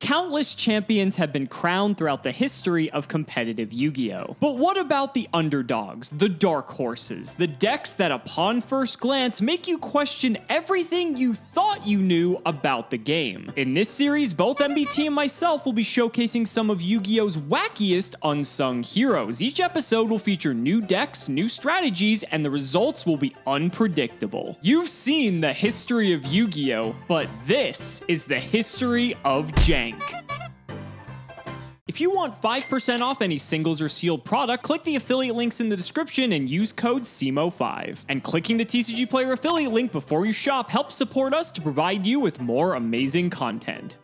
countless champions have been crowned throughout the history of competitive Yu-Gi-Oh! But what about the underdogs, the dark horses, the decks that upon first glance make you question everything you thought you knew about the game? In this series, both MBT and myself will be showcasing some of Yu-Gi-Oh's wackiest unsung heroes. Each episode will feature new decks, new strategies, and the results will be unpredictable. You've seen the history of Yu-Gi-Oh!, but this is the history of Jank. If you want 5% off any singles or sealed product, click the affiliate links in the description and use code CIMOOOOO5. And clicking the TCG Player affiliate link before you shop helps support us to provide you with more amazing content.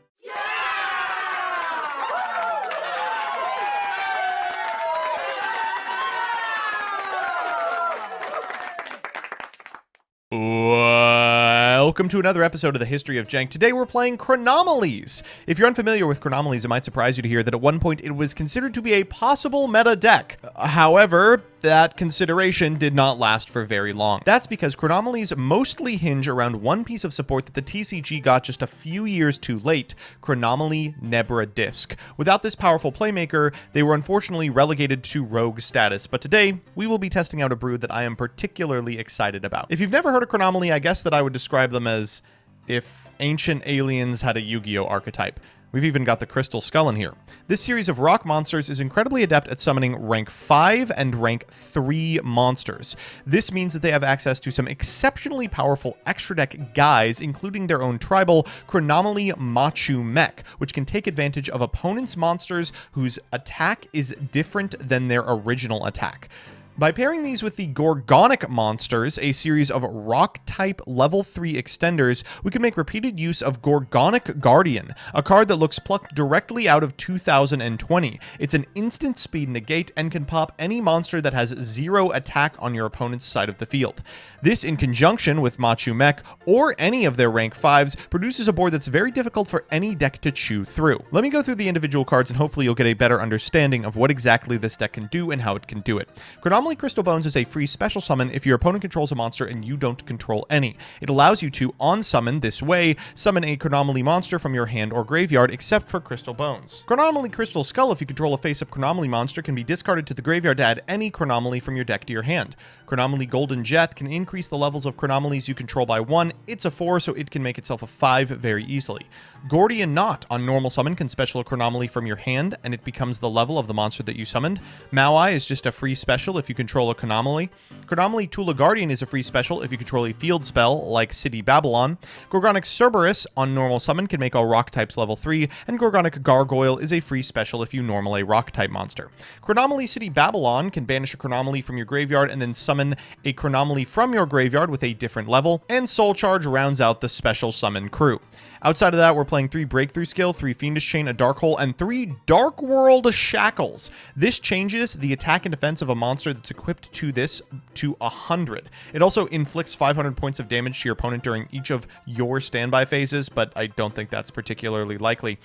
Welcome to another episode of the History of Jank. Today we're playing Chronomalies. If you're unfamiliar with Chronomalies, it might surprise you to hear that at one point it was considered to be a possible meta deck. However, that consideration did not last for very long. That's because Chronomalies mostly hinge around one piece of support that the TCG got just a few years too late, Chronomally Nebra Disc. Without this powerful playmaker, they were unfortunately relegated to rogue status, but today we will be testing out a brew that I am particularly excited about. If you've never heard of Chronomally, I guess that I would describe them as if ancient aliens had a Yu-Gi-Oh! Archetype. We've even got the Crystal Skull in here. This series of rock monsters is incredibly adept at summoning rank 5 and rank 3 monsters. This means that they have access to some exceptionally powerful extra deck guys, including their own tribal Chronomally Machu Mech, which can take advantage of opponents' monsters whose attack is different than their original attack. By pairing these with the Gorgonic monsters, a series of rock-type level 3 extenders, we can make repeated use of Gorgonic Guardian, a card that looks plucked directly out of 2020. It's an instant speed negate and can pop any monster that has 0 attack on your opponent's side of the field. This, in conjunction with Machu Mech or any of their rank 5s, produces a board that's very difficult for any deck to chew through. Let me go through the individual cards and hopefully you'll get a better understanding of what exactly this deck can do and how it can do it. Chronomally Crystal Bones is a free special summon if your opponent controls a monster and you don't control any. It allows you to, on summon this way, summon a Chronomally monster from your hand or graveyard, except for Crystal Bones. Chronomally Crystal Skull, if you control a face-up Chronomally monster, can be discarded to the graveyard to add any Chronomally from your deck to your hand. Chronomally Golden Jet can increase the levels of Chronomalies you control by 1. It's a 4, so it can make itself a 5 very easily. Gordian Knot on normal summon can special a Chronomally from your hand, and it becomes the level of the monster that you summoned. Maui is just a free special if you control a Chronomally. Chronomally Tula Guardian is a free special if you control a field spell, like City Babylon. Gorgonic Cerberus on normal summon can make all rock types level 3, and Gorgonic Gargoyle is a free special if you normal a rock type monster. Chronomally City Babylon can banish a Chronomally from your graveyard and then summon a Chronomally from your graveyard with a different level, and Soul Charge rounds out the special summon crew. Outside of that, we're playing 3 Breakthrough Skill, 3 Fiendish Chain, a Dark Hole, and 3 Dark World Shackles. This changes the attack and defense of a monster that's equipped to this to 100. It also inflicts 500 points of damage to your opponent during each of your standby phases, but I don't think that's particularly likely.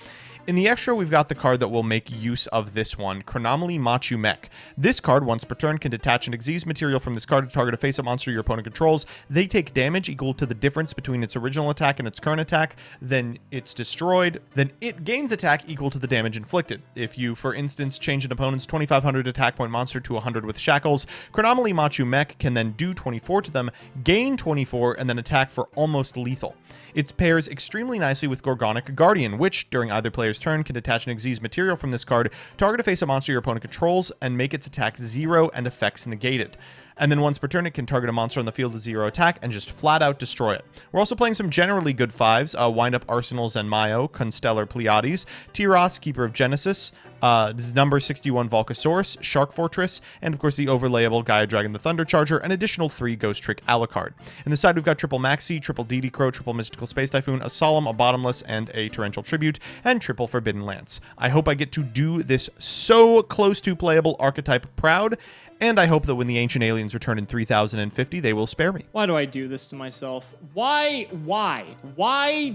In the extra, we've got the card that will make use of this one, Chronomally Machu Mech. This card, once per turn, can detach an Xyz material from this card to target a face-up monster your opponent controls. They take damage equal to the difference between its original attack and its current attack. Then it's destroyed. Then it gains attack equal to the damage inflicted. If you, for instance, change an opponent's 2500 attack point monster to 100 with Shackles, Chronomally Machu Mech can then do 24 to them, gain 24, and then attack for almost lethal. It pairs extremely nicely with Gorgonic Guardian, which, during either player's turn, can detach an Xyz material from this card, target a face-up monster your opponent controls, and make its attack 0 and effects negated. And then once per turn, it can target a monster on the field with 0 attack and just flat out destroy it. We're also playing some generally good 5s, Wind Up Arsenals and Mayo, Constellar Pleiades, Tyros, Keeper of Genesis, number 61 Volcasaurus, Shark Fortress, and of course the overlayable Gaia Dragon the Thunder Charger, an additional 3 Ghost Trick Alucard. In the side, we've got triple Maxi, triple DD Crow, triple Mystical Space Typhoon, a Solemn, a Bottomless, and a Torrential Tribute, and triple Forbidden Lance. I hope I get to do this so close to playable archetype proud, and I hope that when the ancient aliens return in 3050, they will spare me. Why do I do this to myself? Why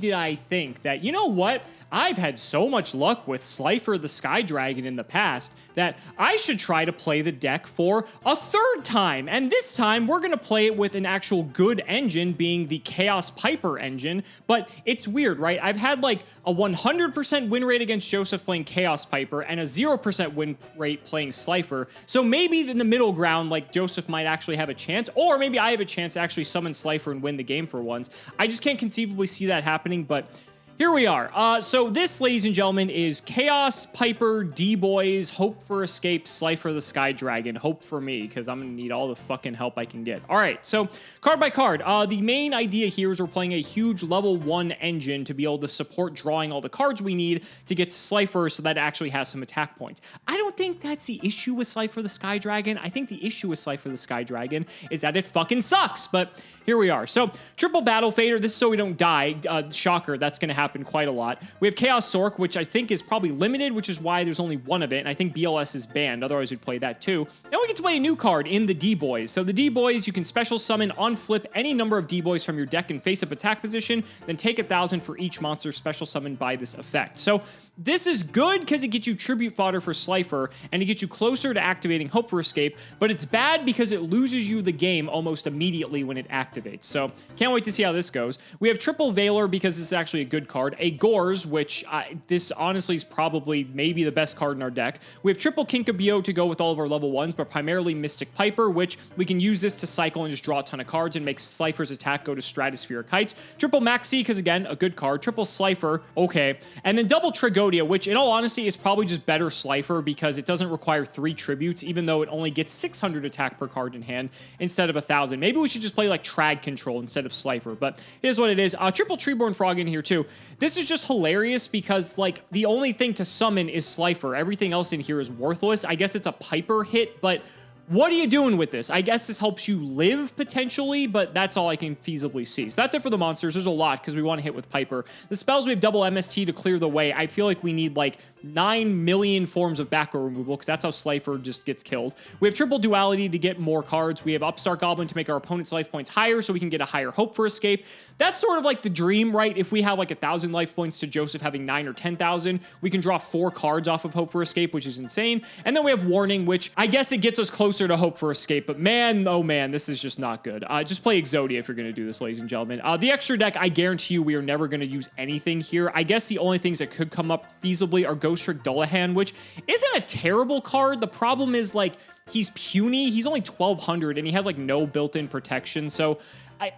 did I think that, you know what? I've had so much luck with Slifer the Sky Dragon Dragon in the past, that I should try to play the deck for a third time. And this time, we're going to play it with an actual good engine, being the Chaos Piper engine. But it's weird, right? I've had like a 100% win rate against Joseph playing Chaos Piper and a 0% win rate playing Slifer. So maybe in the middle ground, like Joseph might actually have a chance, or maybe I have a chance to actually summon Slifer and win the game for once. I just can't conceivably see that happening, but here we are. So this, ladies and gentlemen, is Chaos Piper, D-Boys, Hope for Escape, Slifer the Sky Dragon. Hope for me, because I'm going to need all the fucking help I can get. All right, so card by card. The main idea here is we're playing a huge level 1 engine to be able to support drawing all the cards we need to get to Slifer so that it actually has some attack points. I don't think that's the issue with Slifer the Sky Dragon. I think the issue with Slifer the Sky Dragon is that it fucking sucks, but here we are. So triple Battle Fader. This is so we don't die. Shocker, that's going to happen quite a lot. We have Chaos Sork, which I think is probably limited, which is why there's only one of it, and I think BLS is banned, otherwise we'd play that too. Then we get to play a new card in the D-Boys. So the D-Boys, you can special summon on flip any number of D-Boys from your deck in face-up attack position, then take 1,000 for each monster special summoned by this effect. So this is good because it gets you tribute fodder for Slifer, and it gets you closer to activating Hope for Escape, but it's bad because it loses you the game almost immediately when it activates. So can't wait to see how this goes. We have Triple Veiler because this is actually a good card. A Gores, which this honestly is probably maybe the best card in our deck. We have Triple Kinkabio to go with all of our level 1s, but primarily Mystic Piper, which we can use this to cycle and just draw a ton of cards and make Slifer's attack go to Stratospheric Heights. Triple Maxi, because again, a good card. Triple Slifer, okay. And then Double Tragodia, which in all honesty is probably just better Slifer because it doesn't require 3 tributes, even though it only gets 600 attack per card in hand instead of 1,000. Maybe we should just play like Trag Control instead of Slifer, but here's what it is. Triple Treeborn Frog in here too. This is just hilarious because like the only thing to summon is Slifer. Everything else in here is worthless. I guess it's a Piper hit, but what are you doing with this? I guess this helps you live potentially, but that's all I can feasibly see. So that's it for the monsters. There's a lot because we want to hit with Piper. The spells, we have double MST to clear the way. I feel like we need like 9 million forms of back row removal because that's how Slifer just gets killed. We have triple duality to get more cards. We have Upstart Goblin to make our opponent's life points higher so we can get a higher Hope for Escape. That's sort of like the dream, right? If we have like 1,000 life points to Joseph having 9 or 10,000, we can draw 4 cards off of Hope for Escape, which is insane. And then we have Warning, which I guess it gets us closer to Hope for Escape, but man, oh man, this is just not good. Just play Exodia if you're going to do this, ladies and gentlemen. The extra deck, I guarantee you we are never going to use anything here. I guess the only things that could come up feasibly are Ghost Trick Dullahan, which isn't a terrible card. The problem is, like, he's puny. He's only 1,200, and he has, like, no built-in protection, so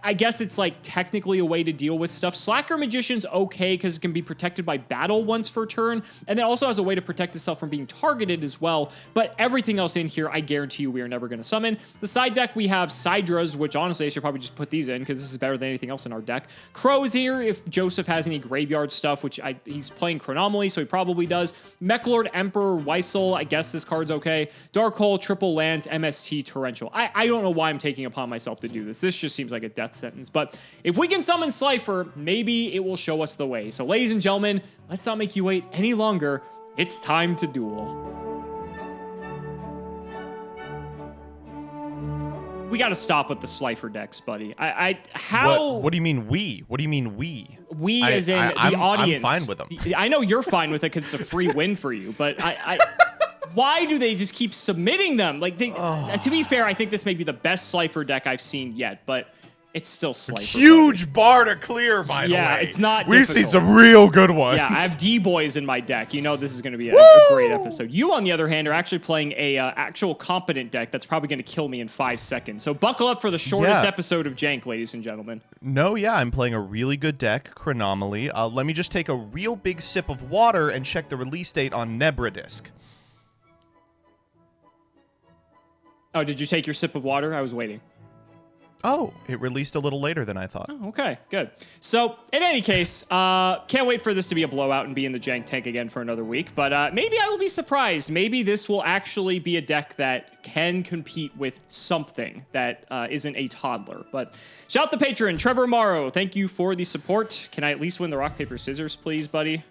I guess it's like technically a way to deal with stuff. Slacker Magician's okay because it can be protected by battle once per turn, and then also has a way to protect itself from being targeted as well. But everything else in here, I guarantee you we are never going to summon. The side deck, we have Sidras, which honestly I should probably just put these in because this is better than anything else in our deck. Crow's here if Joseph has any graveyard stuff, which he's playing Chronomally, so he probably does. Mechlord, Emperor, Weissel, I guess this card's okay. Dark Hole, Triple Lance, MST, Torrential. I don't know why I'm taking upon myself to do this. This just seems like a death sentence, but if we can summon Slifer, maybe it will show us the way. So ladies and gentlemen, let's not make you wait any longer. It's time to duel. We got to stop with the Slifer decks, buddy. What do you mean we? What do you mean we? We as in the audience. I'm fine with them. I know you're fine with it because it's a free win for you, but why do they just keep submitting them? Like, to be fair, I think this may be the best Slifer deck I've seen yet, but it's still Slifer. Huge bar to clear, by the way. Yeah, it's not We've difficult. seen some real good ones. Yeah, I have D-Boys in my deck. You know this is going to be a great episode. You, on the other hand, are actually playing a actual competent deck that's probably going to kill me in 5 seconds. So buckle up for the shortest episode of Jank, ladies and gentlemen. No, yeah, I'm playing a really good deck, Chronomally. Let me just take a real big sip of water and check the release date on Nebradisc. Oh, did you take your sip of water? I was waiting. Oh, it released a little later than I thought. Oh, okay, good. So, in any case, can't wait for this to be a blowout and be in the Jank tank again for another week, but maybe I will be surprised. Maybe this will actually be a deck that can compete with something that isn't a toddler. But shout out the patron, Trevor Morrow. Thank you for the support. Can I at least win the rock, paper, scissors, please, buddy?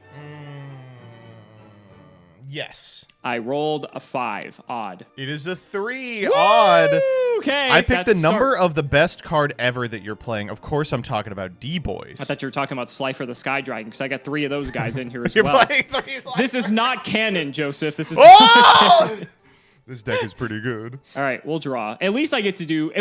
Yes. I rolled a 5. Odd. It is a 3. Woo! Odd. okay. I picked the That's a number start. of the best card ever that you're playing. Of course, I'm talking about D-Boys. I thought you were talking about Slifer the Sky Dragon, because I got 3 of those guys in here as You're well. playing 3 This is not canon, Joseph. This is Oh! This deck is pretty good. All right, we'll draw. At least I get to do,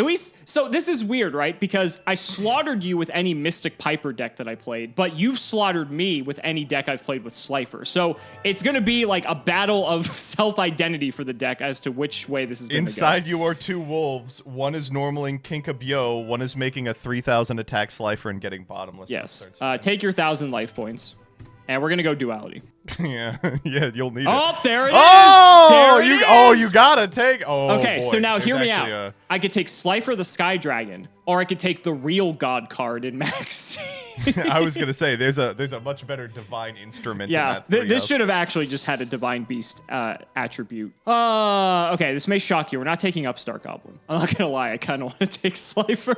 so this is weird, right? Because I slaughtered you with any Mystic Piper deck that I played, but you've slaughtered me with any deck I've played with Slifer. So it's going to be like a battle of self-identity for the deck as to which way this is going to go. Inside you are 2 wolves. One is normaling Kinkabyo. One is making a 3,000 attack Slifer and getting bottomless. Yes. Take your 1,000 life points. And we're going to go duality. yeah, you'll need it. Oh, there it is. Oh, There it oh, is. you gotta take. Oh, Okay, boy. so now There's hear me actually out. I could take Slifer the Sky Dragon, or I could take the real God card in Max. I was gonna say there's a much better divine instrument. Yeah, in that this should have actually just had a Divine Beast attribute. Okay, this may shock you. We're not taking Upstart Goblin. I'm not gonna lie, I kind of want to take Slifer.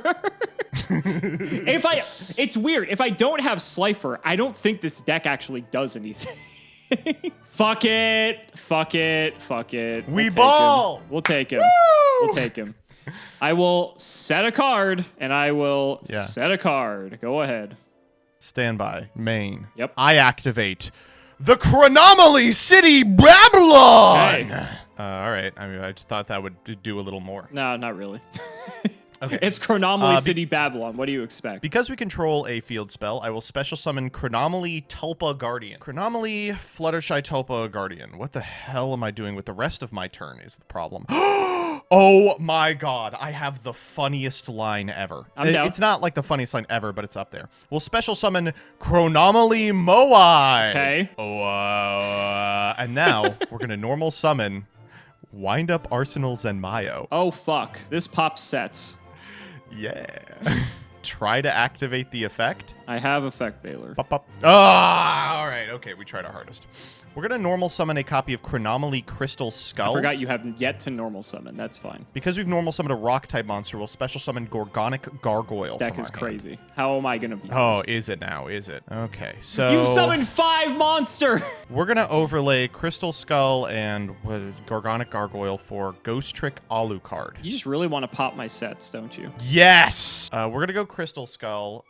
It's weird. If I don't have Slifer, I don't think this deck actually does anything. Fuck it. Fuck it. Fuck it. We take ball. him. We'll take him. Woo! We'll take him. I will set a card, and I will set a card. Go ahead. Standby. Main. Yep. I activate the Chronomally City Babylon. Okay. All right. I mean, I just thought that would do a little more. No, not really. Okay. It's Chronomally City Babylon. What do you expect? Because we control a field spell, I will special summon Chronomally Tulpa Guardian. Chronomally Fluttershy Tulpa Guardian. What the hell am I doing with the rest of my turn is the problem. Oh my god, I have the funniest line ever. I'm down. It's not like the funniest line ever, but it's up there. We'll special summon Chronomally Moai. Okay. And now we're going to normal summon Wind Up Arsenal Zenmayo. Oh, fuck. This pops sets. Yeah. Try to activate the effect. I have Effect Veiler. Pop, pop. Ah, all right. Okay, we tried our hardest. We're going to normal summon a copy of Chronomally Crystal Skull. I forgot you have yet to normal summon. That's fine. Because we've normal summoned a rock-type monster, we'll special summon Gorgonic Gargoyle. This deck from is our hand. crazy. How am I going to beat Oh, this? is it now? Is it? Okay, so... You summoned 5 monster! We're going to overlay Crystal Skull and Gorgonic Gargoyle for Ghost Trick Alucard. You just really want to pop my sets, don't you? Yes! We're going to go Crystal Skull.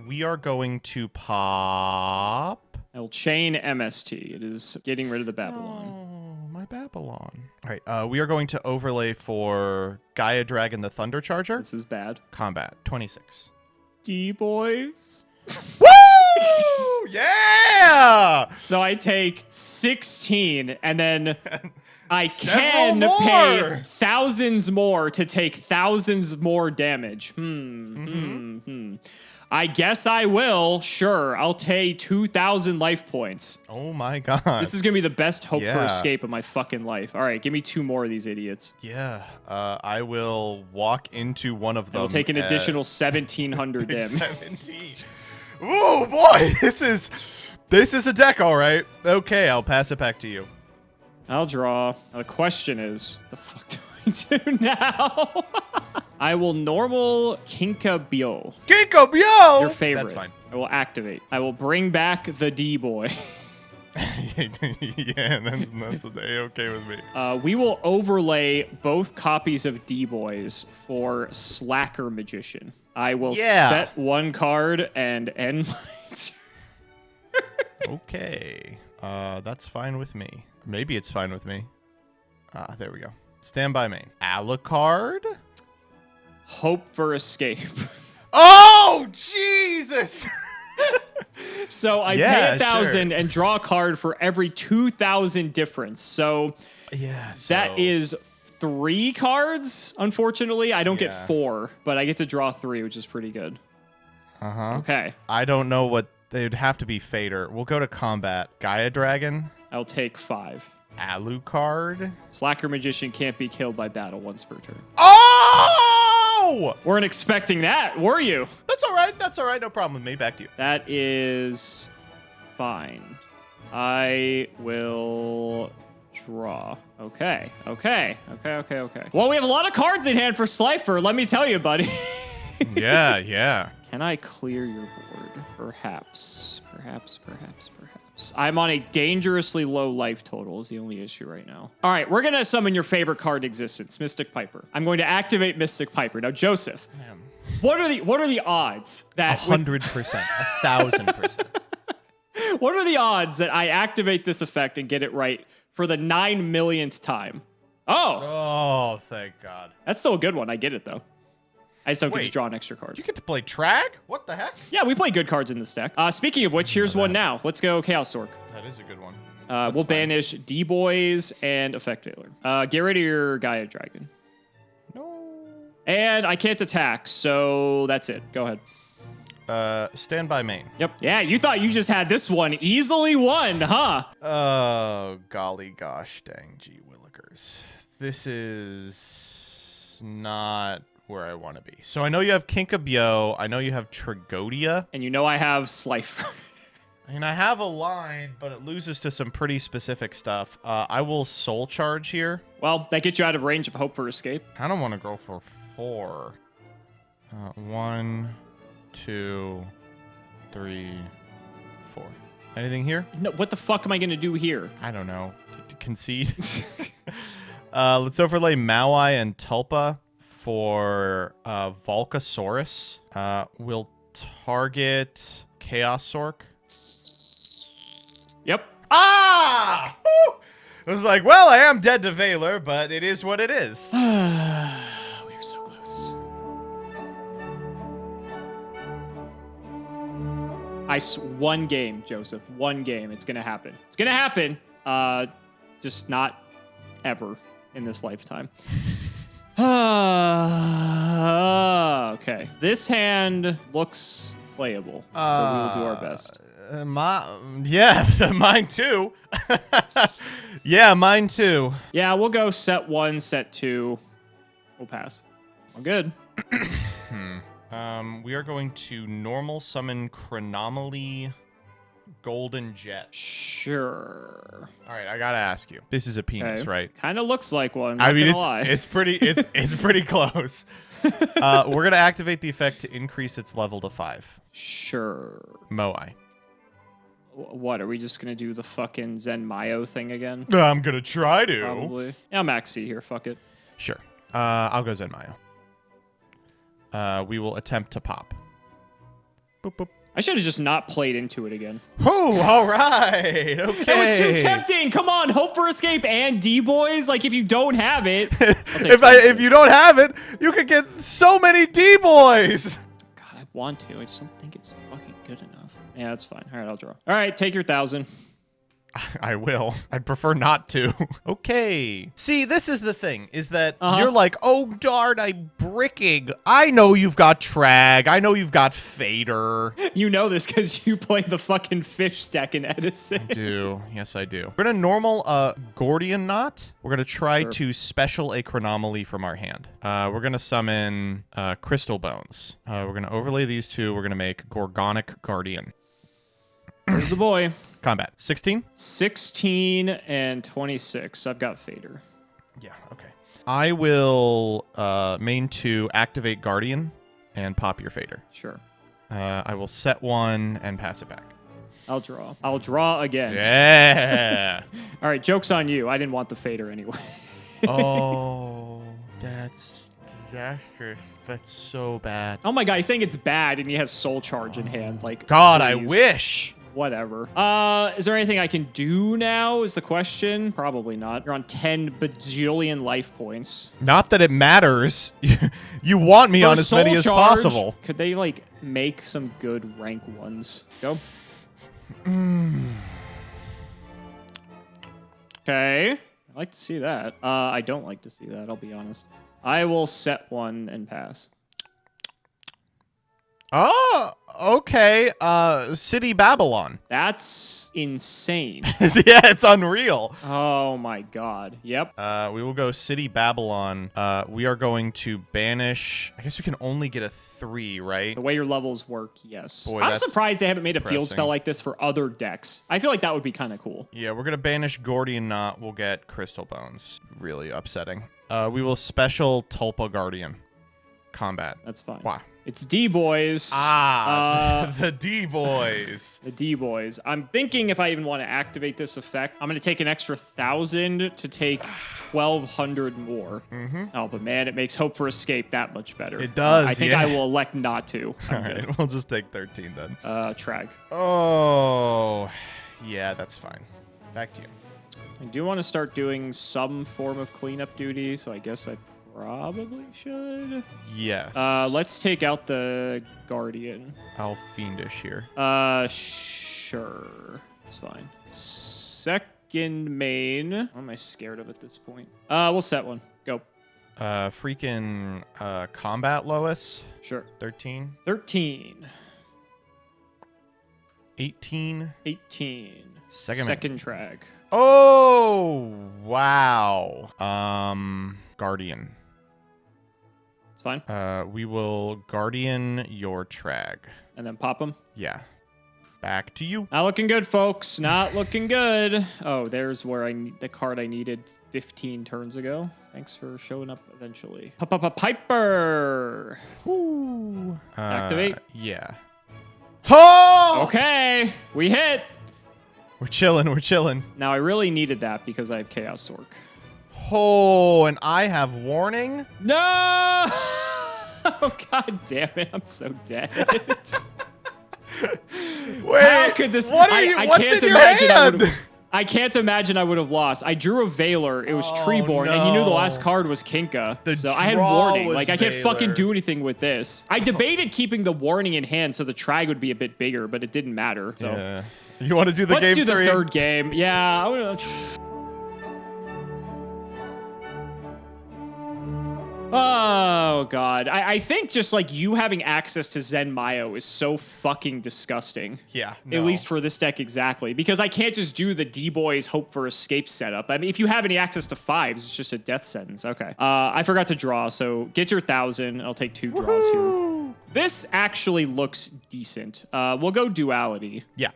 We are going to pop... I will chain MST. It is getting rid of the Babylon. Oh, my Babylon. All right, we are going to overlay for Gaia Dragon the Thunder Charger. This is bad. Combat, 26. D-boys. Woo! Yeah! So I take 16, and then I Several can more. pay thousands more to take thousands more damage. I guess I will. Sure, I'll take 2,000 life points. Oh my god. This is going to be the best hope for Yeah. escape of my fucking life. All right, give me 2 more of these idiots. Yeah, I will walk into one of them. I'll take an additional 1,700 damage. 17. Ooh, boy, this is a deck, all right. Okay, I'll pass it back to you. I'll draw. Now, the question is, the fuck do I do now? I will normal Kinkabyo. Kinkabyo! Your favorite. That's fine. I will activate. I will bring back the D-boy. Yeah, that's okay with me. We will overlay both copies of D-boys for Slacker Magician. I will set 1 card and end my turn. Okay, that's fine with me. Maybe it's fine with me. There we go. Stand by main. Alucard? Hope for escape. Oh, Jesus! So I pay 1,000 and draw a card for every 2,000 difference. So yeah, that is 3 cards. Unfortunately, I don't get 4, but I get to draw 3, which is pretty good. Okay. I don't know what they'd have to be Fader. We'll go to combat. Gaia Dragon. I'll take 5. Alucard. Slacker Magician can't be killed by battle once per turn. Oh! Weren't expecting that, were you? That's all right. That's all right. No problem with me. Back to you. That is fine. I will draw. Okay. Well, we have a lot of cards in hand for Slifer, let me tell you, buddy. Yeah. Can I clear your board? Perhaps. I'm on a dangerously low life total is the only issue right now. All right, we're going to summon your favorite card in existence, Mystic Piper. I'm going to activate Mystic Piper. Now, Joseph, what are the odds that 100%, 1,000%. What are the odds that I activate this effect and get it right for the 9 millionth time? Oh, thank God. That's still a good one. I get it, though. I just don't get to draw an extra card. You get to play Trag? What the heck? Yeah, we play good cards in this deck. Speaking of which, here's one now. Let's go Chaos Sork. That is a good one. We'll banish D-Boys and Effect Veiler. Get rid of your Gaia Dragon. No. And I can't attack, so that's it. Go ahead. Stand by main. Yep. Yeah, you thought you just had this one easily won, huh? Oh, golly gosh dang gee willikers. This is not where I want to be. So I know you have Kinkabyo. I know you have Tragodia. And you know I have Slifer. I mean, I have a line, but it loses to some pretty specific stuff. I will Soul Charge here. Well, that gets you out of range of Hope for Escape. I don't want to go for 4. 1, 2, 3, 4. Anything here? No, what the fuck am I going to do here? I don't know. Concede. Let's overlay Maui and Tulpa for Volcasaurus. We'll target Chaos Sork. Yep. Ah! Woo! I was like, well, I am dead to Veiler, but it is what it is. We are so close. One game, Joseph. One game. It's going to happen. It's going to happen. Just not ever in this lifetime. Okay. This hand looks playable, so we will do our best. Yeah, mine too. Yeah, mine too. Yeah, we'll go set 1, set 2. We'll pass. All good. We are going to normal summon Chronomally Golden Jet. Sure. All right, I gotta ask you. This is a penis, right? Kind of looks like one. I mean, lie. it's pretty close. We're gonna activate the effect to increase its level to 5. Sure. Moai. What, are we just going to do the fucking Zen Mayo thing again? I'm gonna try to. Probably. Yeah, Max C here. Fuck it. Sure. I'll go Zen Mayo. We will attempt to pop. Boop, boop. I should have just not played into it again. Oh, all right. Okay. That was too tempting. Come on, Hope for Escape and D-Boys. Like, if you don't have it. if you don't have it, you could get so many D-Boys. God, I want to. I just don't think it's fucking good enough. Yeah, that's fine. All right, I'll draw. All right, take your 1,000. I will. I'd prefer not to. Okay. See, this is the thing, is that you're like, oh, darn, I'm bricking. I know you've got Trag. I know you've got Fader. You know this because you play the fucking fish deck in Edison. I do. Yes, I do. We're going to normal Gordian Knot. We're going to try to special a Chronomally from our hand. We're going to summon Crystal Bones. We're going to overlay these two. We're going to make Gorgonic Guardian. Where's the boy? Combat. 16? 16 and 26. I've got Fader. Yeah, okay. I will main 2 activate Guardian and pop your Fader. Sure. I will set 1 and pass it back. I'll draw. I'll draw again. Yeah. All right, joke's on you. I didn't want the Fader anyway. Oh, that's disastrous. That's so bad. Oh my god, he's saying it's bad and he has Soul Charge in hand. Like, God, please. I wish. Whatever. Is there anything I can do now is the question? Probably not. You're on 10 bajillion life points. Not that it matters. You want me on as many as possible. Could they, like, make some good rank 1s? Go. Okay. I like to see that. I don't like to see that, I'll be honest. I will set 1 and pass. Oh, okay. City Babylon. That's insane. Yeah, it's unreal. Oh my god. Yep. We will go City Babylon. We are going to banish. I guess we can only get a 3, right? The way your levels work, yes. Boy, I'm surprised they haven't made a field depressing. spell like this for other decks. I feel like that would be kind of cool. Yeah, we're going to banish Gordian Knot. We'll get Crystal Bones. Really upsetting. We will special Tulpa Guardian. combat. That's fine. Wow. It's D-boys. The D-boys. The D-boys. I'm thinking if I even want to activate this effect, I'm going to take an extra 1,000 to take 1,200 more. Oh, but man, it makes Hope for Escape that much better. It does, I think I will elect not to. All right, we'll just take 13 then. Trag. Oh, yeah, that's fine. Back to you. I do want to start doing some form of cleanup duty, so I guess I probably should. Yes. Let's take out the Guardian. How fiendish here. Sure. It's fine. Second main. What am I scared of at this point? We'll set one. Go. Freaking combat Lois. Sure. 13. 13. 18. 18. Second trag. Oh, wow. Guardian. It's fine. We will Guardian your trag. And then pop them. Yeah. Back to you. Not looking good, folks. Not looking good. Oh, there's where I need the card I needed 15 turns ago. Thanks for showing up eventually. Piper. Woo. Activate. Yeah. Oh! Okay. We hit. We're chilling. We're chilling. Now, I really needed that because I have Chaos Sork. Oh, and I have warning? No! Oh, god damn it. I'm so dead. Wait, how could this... What are you... I what's can't in your imagine hand? I can't imagine I would have lost. I drew a Veiler. It was Treeborn, and you knew the last card was Kinka. So I had warning. Like, I can't fucking do anything with this. I debated keeping the warning in hand so the trag would be a bit bigger, but it didn't matter. So yeah. You want to do the game Let's do the 3? third game. Yeah. Oh, God. I think just, like, you having access to Zen Mayo is so fucking disgusting. Yeah. At least for this deck, exactly. Because I can't just do the D-Boys Hope for Escape setup. I mean, if you have any access to 5s, it's just a death sentence. Okay. I forgot to draw, so get your 1,000. I'll take 2 draws here. This actually looks decent. We'll go Duality. Yeah.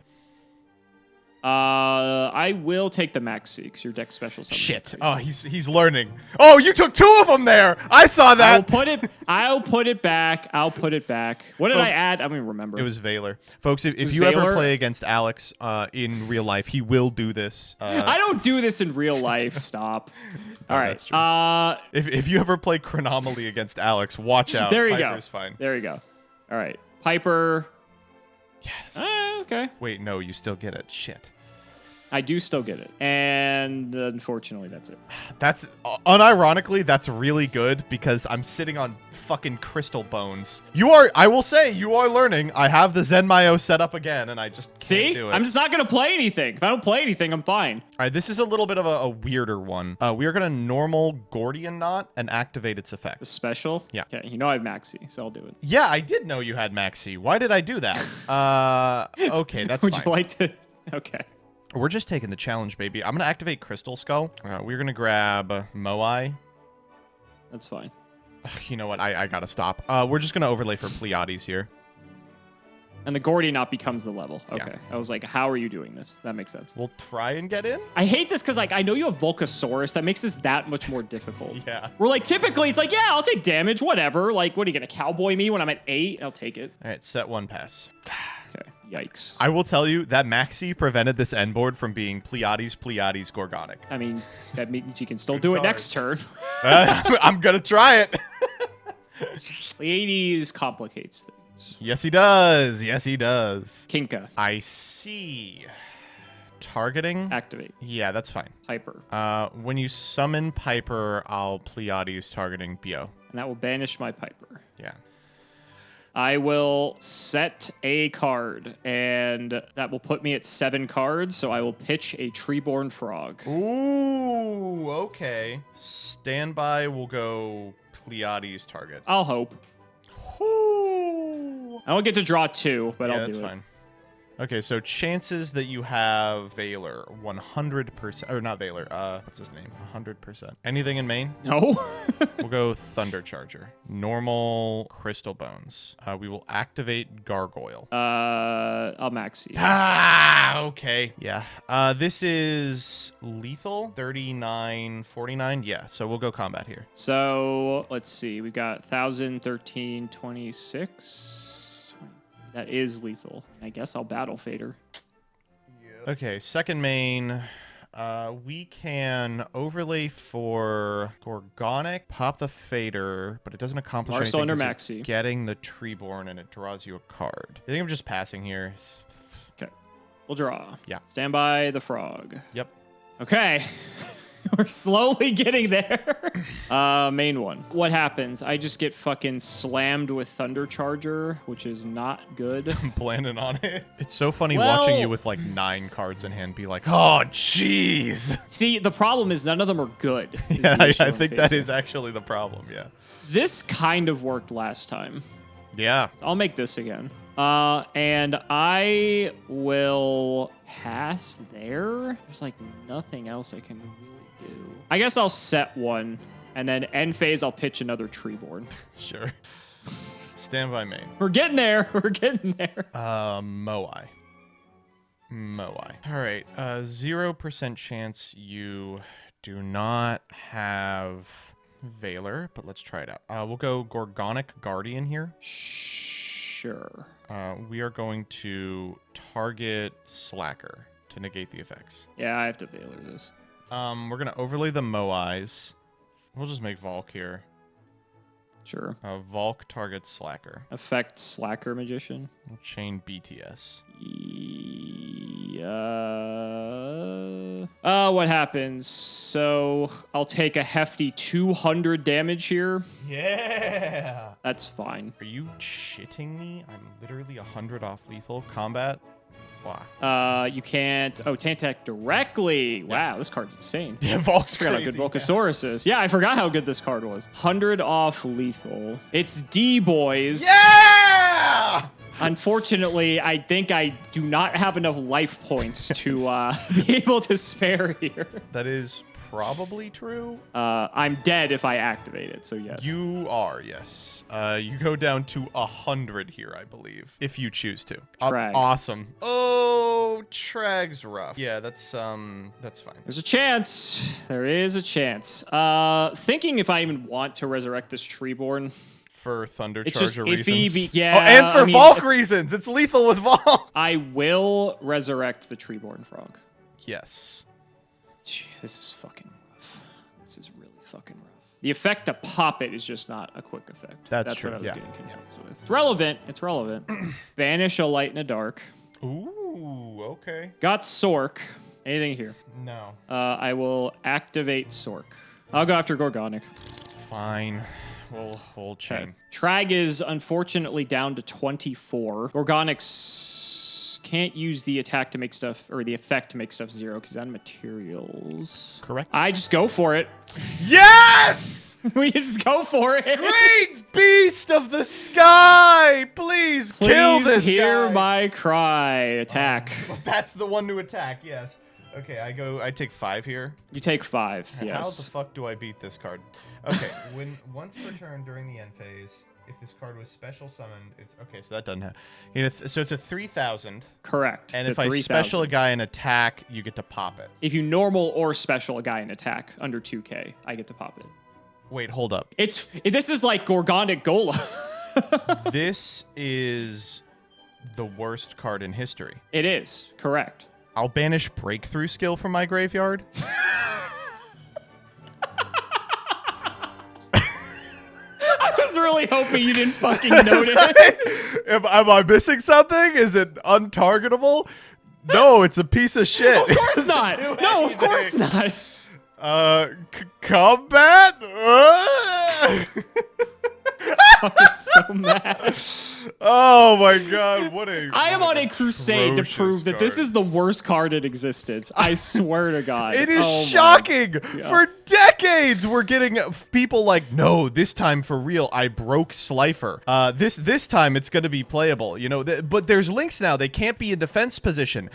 I will take the Max Seeks, your deck special summon. Shit. Oh, he's learning. Oh, you took 2 of them there. I saw that. I'll put it back. I'll put it back. What did I add? I don't even remember. It was Veiler. Folks, if you ever play against Alex in real life, he will do this. I don't do this in real life. Stop. All right. That's true. If you ever play Chronomally against Alex, watch out. There you Piper's go. Fine. There you go. All right. Piper. Yes. Okay. Wait, no, you still get it. Shit. I do still get it. And unfortunately, that's it. That's, unironically, that's really good because I'm sitting on fucking crystal bones. I will say, you are learning. I have the Zen Mayo set up again, and I just can't do it. I'm just not going to play anything. If I don't play anything, I'm fine. All right, this is a little bit of a weirder one. We are going to normal Gordian Knot and activate its effect. The special? Yeah. Okay, you know I have Maxi, so I'll do it. Yeah, I did know you had Maxi. Why did I do that? Okay, that's Would fine. you like to? Okay. We're just taking the challenge, baby. I'm going to activate Crystal Skull. We're going to grab Moai. That's fine. You know what? I got to stop. We're just going to overlay for Pleiades here. And the Gordian Knot becomes the level. Okay. Yeah. I was like, how are you doing this? That makes sense. We'll try and get in. I hate this because, like, I know you have Volcasaurus. That makes this that much more difficult. Yeah. We're like, typically, it's like, yeah, I'll take damage, whatever. Like, what are you going to cowboy me when I'm at 8? I'll take it. All right, set 1 pass. Okay. Yikes. I will tell you that Maxi prevented this end board from being Pleiades, Gorgonic. I mean, that means you can still do it next turn. I'm going to try it. Pleiades complicates things. Yes, he does. Yes, he does. Kinka. I see. Targeting? Activate. Yeah, that's fine. Piper. When you summon Piper, I'll Pleiades targeting Bio. And that will banish my Piper. Yeah. I will set a card, and that will put me at 7 cards, so I will pitch a Treeborn Frog. Ooh, okay. Standby will go Pleiades target. I'll hope. Ooh. I don't get to draw 2, but I'll do it. That's fine. Okay, so chances that you have Valor, 100%, or not Valor, what's his name? 100%. Anything in main? No. We'll go Thunder Charger. Normal Crystal Bones. We will activate Gargoyle. I'll max you. Ah, okay. Yeah. This is lethal, 39, 49. Yeah, so we'll go combat here. So let's see. We got 1,000, 13, 26. That is lethal. I guess I'll battle Fader. Okay, second main. We can overlay for Gorgonic, pop the Fader, but it doesn't accomplish Marshall anything. under 'cause you're Maxi. getting the Treeborn, and it draws you a card. I think I'm just passing here. Okay. We'll draw. Yeah. Stand by the frog. Yep. Okay. We're slowly getting there. Main one. What happens? I just get fucking slammed with Thunder Charger, which is not good. I'm planning on it. It's so funny Well- watching you with like 9 cards in hand be like, oh, jeez. See, the problem is none of them are good. is Yeah, the issue I I'm think that facing. is actually the problem, yeah. This kind of worked last time. Yeah. So I'll make this again. And I will pass there. There's like nothing else I can really do. I guess I'll set one, and then end phase I'll pitch another Treeborn. Sure. Stand by main. We're getting there. We're getting there. Moai. All right. 0% chance you do not have Valor, but let's try it out. We'll go Gorgonic Guardian here. Sure. We are going to target Slacker to negate the effects. Yeah, I have to Valor this. We're going to overlay the Moais. We'll just make Volk here. Sure. Volk targets Slacker. Effect Slacker Magician. We'll chain BTS. What happens? So I'll take a hefty 200 damage here. Yeah. That's fine. Are you shitting me? I'm literally 100 off lethal combat. Wow. You can't. Oh, can't attack directly. Wow, this card's insane. Yeah, Volk's I forgot how good Volcasaurus is. Yeah, I forgot how good this card was. 100 off lethal. It's D, boys. Yeah! Unfortunately, I think I do not have enough life points to be able to spare here. That is probably true. I'm dead if I activate it, so yes. You are, yes. You go down to 100 here, I believe, if you choose to. Trag. Awesome. Oh, Trag's rough. Yeah, that's fine. There's a chance. There is a chance. Thinking if I even want to resurrect this Treeborn. For Thunder It's just Charger iffy. reasons. Yeah. Oh, and for I mean, Volk reasons. It's lethal with Volk. I will resurrect the Treeborn Frog. Yes. This is fucking rough. This is really fucking rough. The effect to pop it is just not a quick effect. That's true, what I was yeah. getting confused with. It's relevant. It's relevant. Banish a light and a dark. Ooh, okay. Got Sork. Anything here? No. I will activate Sork. I'll go after Gorgonic. Fine. We'll chain. Trag is unfortunately down to 24. Gorgonix can't use the attack to make stuff, or the effect to make stuff 0 because he's on materials. Correct. I just go for it. Yes! We just go for it. Great beast of the sky! Please kill this hear guy. my cry. Attack. That's the one to attack, yes. Okay, I take 5 here. You take 5, How the yes. fuck do I beat this card? Okay, once per turn during the end phase, if this card was special summoned, it's okay. So that doesn't have. So it's a 3,000. Correct. And to if I 3,000. special a guy in attack, you get to pop it. If you normal or special a guy in attack under 2k, I get to pop it. Wait, hold up. This is like Gorgonic Gola. This is the worst card in history. It is correct. I'll banish Breakthrough Skill from my graveyard. I was really hoping you didn't fucking notice. Am I missing something? Is it untargetable? No, it's a piece of shit. Of course not. No, of course not. Combat? fucking so mad. Oh my god, what a... I am on a crusade to atrocious prove that this card. is the worst card in existence. I swear to God. It is Oh my shocking. God. For decades, we're getting people like, no, this time for real, I broke Slifer. This time it's going to be playable, you know. But there's links now. They can't be in defense position.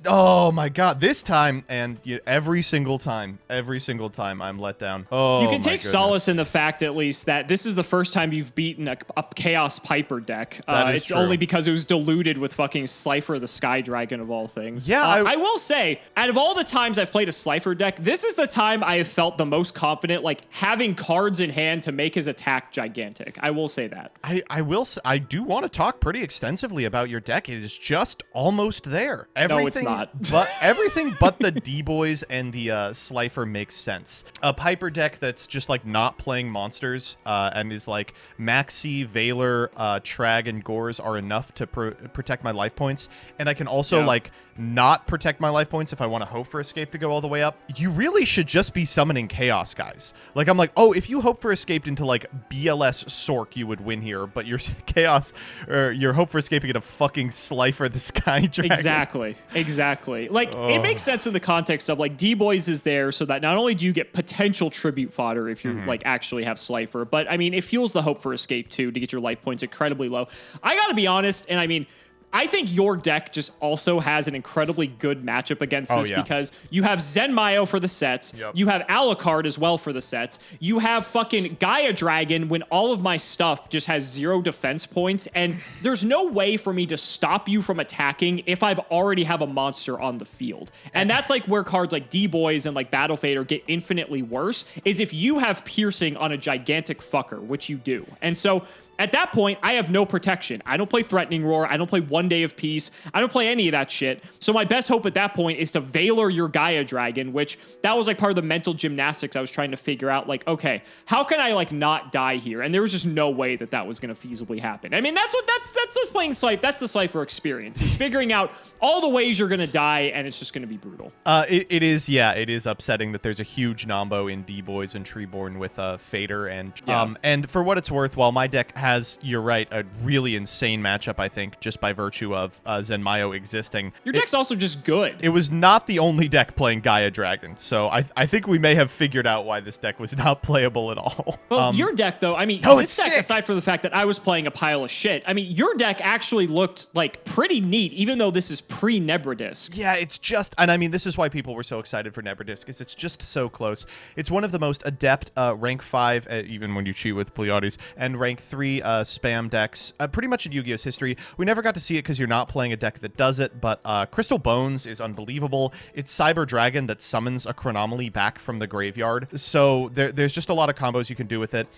Oh my god, this time, and every single time I'm let down. Oh, you can my take goodness. solace in the fact, at least, that this is the first time you've beaten a Chaos Piper deck. That is it's true. only because it was diluted with fucking Slifer the Sky Dragon of all things. Yeah, I will say, out of all the times I've played a Slifer deck, this is the time I have felt the most confident, like having cards in hand to make his attack gigantic. I will say that. I do want to talk pretty extensively about your deck. It is just almost there. No, it's not. But everything but the D-Boys and the Slifer makes sense. A Piper deck that's just like not playing monsters and is like Maxi, Valor, Trag, and Gores are enough to protect my life points. And I can also like not protect my life points if I want to hope for Escape to go all the way up. You really should just be summoning Chaos, guys. Like, I'm like, oh, if you hope for Escape into like BLS Sork, you would win here, but your Chaos, or your hope for escaping into fucking Slifer the Sky Dragon. Exactly. Like, it makes sense in the context of like D-Boys is there so that not only do you get potential tribute fodder if you like actually have Slifer, but I mean, it fuels the hope for Escape too to get your life points incredibly low. I gotta be honest, and I mean, I think your deck just also has an incredibly good matchup against this because you have Zenmayo for the sets. Yep. You have Alucard as well for the sets. You have fucking Gaia Dragon when all of my stuff just has 0 defense points. And there's no way for me to stop you from attacking if I've already have a monster on the field. And that's like where cards like D-Boys and like Battle Fader get infinitely worse, is if you have Piercing on a gigantic fucker, which you do. And so at that point, I have no protection. I don't play Threatening Roar. I don't play One Day of Peace. I don't play any of that shit. So my best hope at that point is to Valor your Gaia Dragon, which that was like part of the mental gymnastics I was trying to figure out. Like, okay, how can I like not die here? And there was just no way that that was going to feasibly happen. I mean, that's what's playing Slife. That's the Slifer experience. Is figuring out all the ways you're going to die, and it's just going to be brutal. It is upsetting that there's a huge nombo in D-Boys and Treeborn with Fader and for what it's worth, while my deck has, you're right, a really insane matchup, I think, just by virtue of Zenmayo existing. Your deck's also just good. It was not the only deck playing Gaia Dragon, so I think we may have figured out why this deck was not playable at all. Well, your deck, though, I mean, this deck, sick. Aside from the fact that I was playing a pile of shit, I mean, your deck actually looked, like, pretty neat, even though this is pre-Nebradisk. Yeah, it's just, and I mean, this is why people were so excited for Nebradisk, is it's just so close. It's one of the most adept rank 5, even when you cheat with Pleiades, and rank 3 spam decks, pretty much in Yu-Gi-Oh's history. We never got to see it because you're not playing a deck that does it, but Crystal Bones is unbelievable. It's Cyber Dragon that summons a Chronomally back from the graveyard. So there's just a lot of combos you can do with it.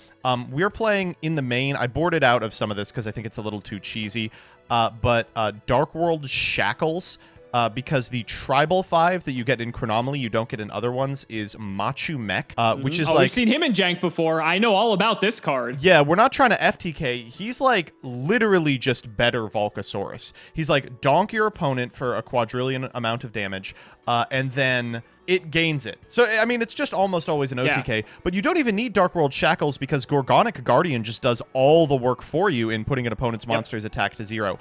We're playing in the main. I boarded out of some of this because I think it's a little too cheesy, but Dark World Shackles, because the Tribal 5 that you get in Chronomally, you don't get in other ones, is Machu Mech, which is like... We've seen him in Jank before. I know all about this card. Yeah, we're not trying to FTK. He's like literally just better Volcasaurus. He's like, donk your opponent for a quadrillion amount of damage, and then it gains it. So, I mean, it's just almost always an OTK, but you don't even need Dark World Shackles because Gorgonic Guardian just does all the work for you in putting an opponent's monster's attack to 0.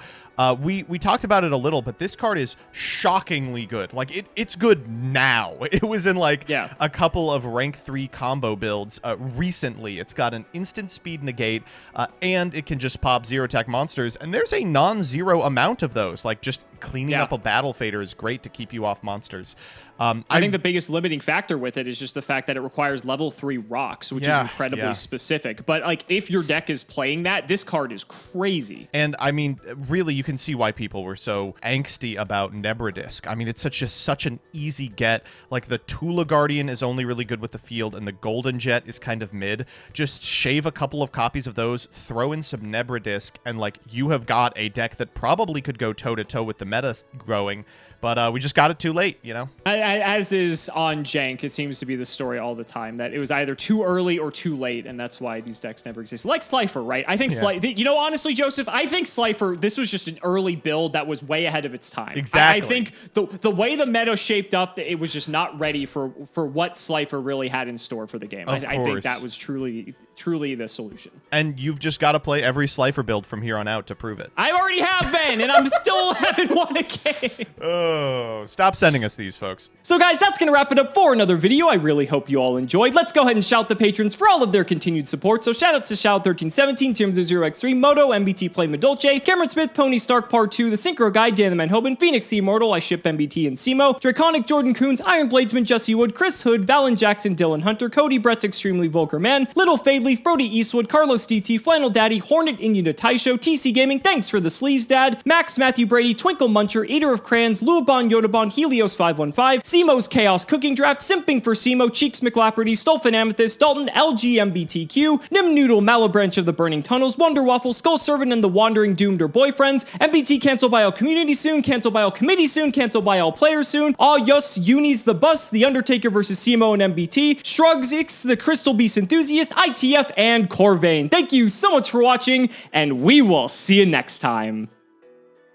We talked about it a little, but this card is shockingly good. Like, it's good now. It was in, like, a couple of rank 3 combo builds recently. It's got an instant speed negate, and it can just pop 0 attack monsters, and there's a non-zero amount of those. Like, just cleaning up a Battle Fader is great to keep you off monsters. I think the biggest limiting factor with it is just the fact that it requires level 3 rocks, which is incredibly specific. But like, if your deck is playing that, this card is crazy. And I mean, really, you can see why people were so angsty about Nebradisk. I mean, it's such an easy get. Like, the Tula Guardian is only really good with the field, and the Golden Jet is kind of mid. Just shave a couple of copies of those, throw in some Nebradisk, and like, you have got a deck that probably could go toe-to-toe with the meta growing. But we just got it too late, you know? As is on Jank, it seems to be the story all the time that it was either too early or too late, and that's why these decks never exist. Like Slifer, right? I think you know, honestly, Joseph, I think Slifer, this was just an early build that was way ahead of its time. Exactly. I think the way the meta shaped up, it was just not ready for what Slifer really had in store for the game. I think that was truly the solution. And you've just got to play every Slifer build from here on out to prove it. I already have been, and I'm still haven't won a game. Oh, stop sending us these, folks. So guys, that's going to wrap it up for another video. I really hope you all enjoyed. Let's go ahead and shout the patrons for all of their continued support. So shoutouts to Shout1317, Tim00x3, Moto, MBT Play Madolce, Cameron Smith, Pony Stark Part 2, The Synchro Guy, Dan the Man Hoban, Phoenix the Immortal, I Ship MBT and Simo, Draconic Jordan Coons, Iron Bladesman, Jesse Wood, Chris Hood, Valen Jackson, Dylan Hunter, Cody Brett's Extremely Vulgar Man, Little Fadeleaf, Brody Eastwood, Carlos DT, Flannel Daddy, Hornet Inuna Taisho, TC Gaming, thanks for the sleeves, Dad, Max Matthew Brady, Twinkle Muncher, Eater of Crayons, Luabon Yodabon, Helios 515, Simo's Chaos Cooking Draft, Simping for Simo, Cheeks McLapperty, Stolfin Amethyst, Dalton, LGMBTQ, Nim Noodle, Malabranch of the Burning Tunnels, Wonder Waffle, Skull Servant and the Wandering Doomed or Boyfriends, MBT cancel by all community soon, cancel by all committee soon, cancel by all players soon, Aw Yus, Unis the Bus, The Undertaker versus Simo and MBT, Shrugs X, the Crystal Beast Enthusiast, ITF, and Corvain. Thank you so much for watching, and we will see you next time.